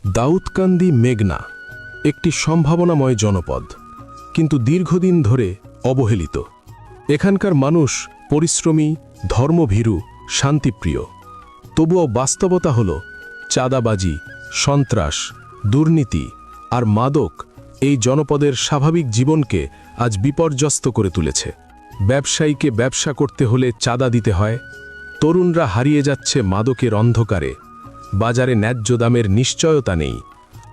দাউদকান্দি মেঘনা একটি সম্ভাবনাময় জনপদ, কিন্তু দীর্ঘদিন ধরে অবহেলিত। এখানকার মানুষ পরিশ্রমী, ধর্মভীরু, শান্তিপ্রিয়। তবুও বাস্তবতা হল চাঁদাবাজি, সন্ত্রাস, দুর্নীতি আর মাদক এই জনপদের স্বাভাবিক জীবনকে আজ বিপর্যস্ত করে তুলেছে। ব্যবসায়ীকে ব্যবসা করতে হলে চাঁদা দিতে হয়, তরুণরা হারিয়ে যাচ্ছে মাদকের অন্ধকারে, বাজারে ন্যায্য দামের নিশ্চয়তা নেই,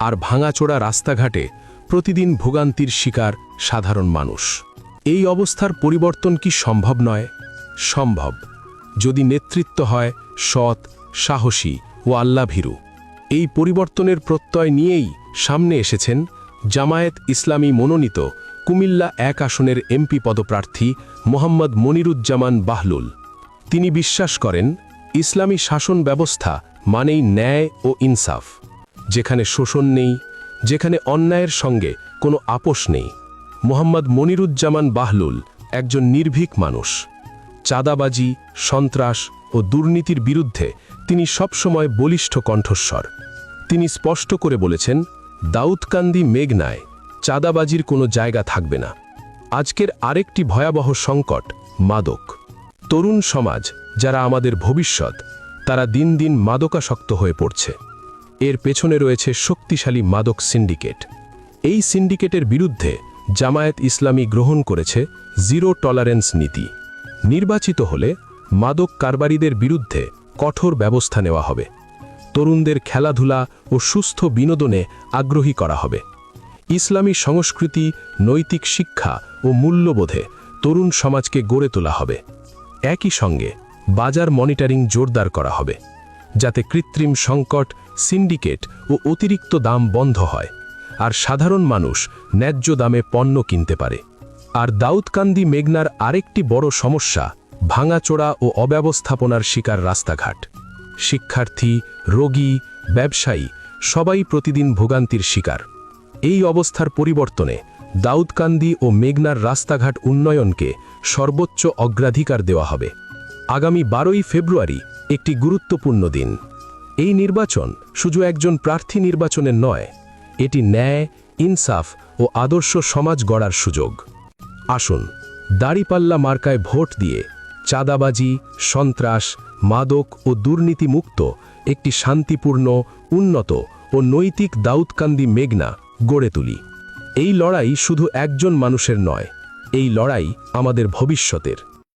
আর ভাঙাচোরা রাস্তাঘাটে প্রতিদিন ভোগান্তির শিকার সাধারণ মানুষ। এই অবস্থার পরিবর্তন কি সম্ভব নয়? সম্ভব, যদি নেতৃত্ব হয় সৎ, সাহসী ও আল্লাভীরু। এই পরিবর্তনের প্রত্যয় নিয়েই সামনে এসেছেন জামায়াত ইসলামী মনোনীত কুমিল্লা ১ আসনের এমপি পদপ্রার্থী মোহাম্মদ মনিরুজ্জামান বাহলুল। তিনি বিশ্বাস করেন ইসলামী শাসন ব্যবস্থা মানেই ন্যায় ও ইনসাফ, যেখানে শোষণ নেই, যেখানে অন্যায়ের সঙ্গে কোনো আপোষ নেই। মোহাম্মদ মনিরুজ্জামান বাহলুল একজন নির্ভীক মানুষ। চাঁদাবাজি, সন্ত্রাস ও দুর্নীতির বিরুদ্ধে তিনি সবসময় বলিষ্ঠ কণ্ঠস্বর। তিনি স্পষ্ট করে বলেছেন, দাউদকান্দি মেঘনায় চাঁদাবাজির কোনো জায়গা থাকবে না। আজকের আরেকটি ভয়াবহ সংকট মাদক। তরুণ সমাজ, যারা আমাদের ভবিষ্যৎ, তারা দিন দিন মাদকাসক্ত হয়ে পড়ছে। এর পেছনে রয়েছে শক্তিশালী মাদক সিন্ডিকেট। এই সিন্ডিকেটের বিরুদ্ধে জামায়াত ইসলামী গ্রহণ করেছে জিরো টলারেন্স নীতি। নির্বাচিত হলে মাদক কারবারিদের বিরুদ্ধে কঠোর ব্যবস্থা নেওয়া হবে। তরুণদের খেলাধুলা ও সুস্থ বিনোদনে আগ্রহী করা হবে। ইসলামী সংস্কৃতি, নৈতিক শিক্ষা ও মূল্যবোধে তরুণ সমাজকে গড়ে তোলা হবে। একই সঙ্গে বাজার মনিটরিং জোরদার করা হবে, যাতে কৃত্রিম সংকট, সিন্ডিকেট ও অতিরিক্ত দাম বন্ধ হয়, আর সাধারণ মানুষ ন্যায্য দামে পণ্য কিনতে পারে। আর দাউদকান্দি মেঘনার আরেকটি বড় সমস্যা ভাঙাচোরা ও অব্যবস্থাপনার শিকার রাস্তাঘাট। শিক্ষার্থী, রোগী, ব্যবসায়ী সবাই প্রতিদিন ভোগান্তির শিকার। এই অবস্থার পরিবর্তনে দাউদকান্দি ও মেঘনার রাস্তাঘাট উন্নয়নকে সর্বোচ্চ অগ্রাধিকার দেওয়া হবে। আগামী 12ই ফেব্রুয়ারি একটি গুরুত্বপূর্ণ দিন। এই নির্বাচন শুধু একজন প্রার্থী নির্বাচনের নয়, এটি ন্যায়, ইনসাফ ও আদর্শ সমাজ গড়ার সুযোগ। আসুন দাড়িপাল্লা মার্কায় ভোট দিয়ে চাঁদাবাজি, সন্ত্রাস, মাদক ও দুর্নীতিমুক্ত একটি শান্তিপূর্ণ, উন্নত ও নৈতিক দাউদকান্দি মেঘনা গড়ে তুলি। এই লড়াই শুধু একজন মানুষের নয়, এই লড়াই আমাদের ভবিষ্যতের।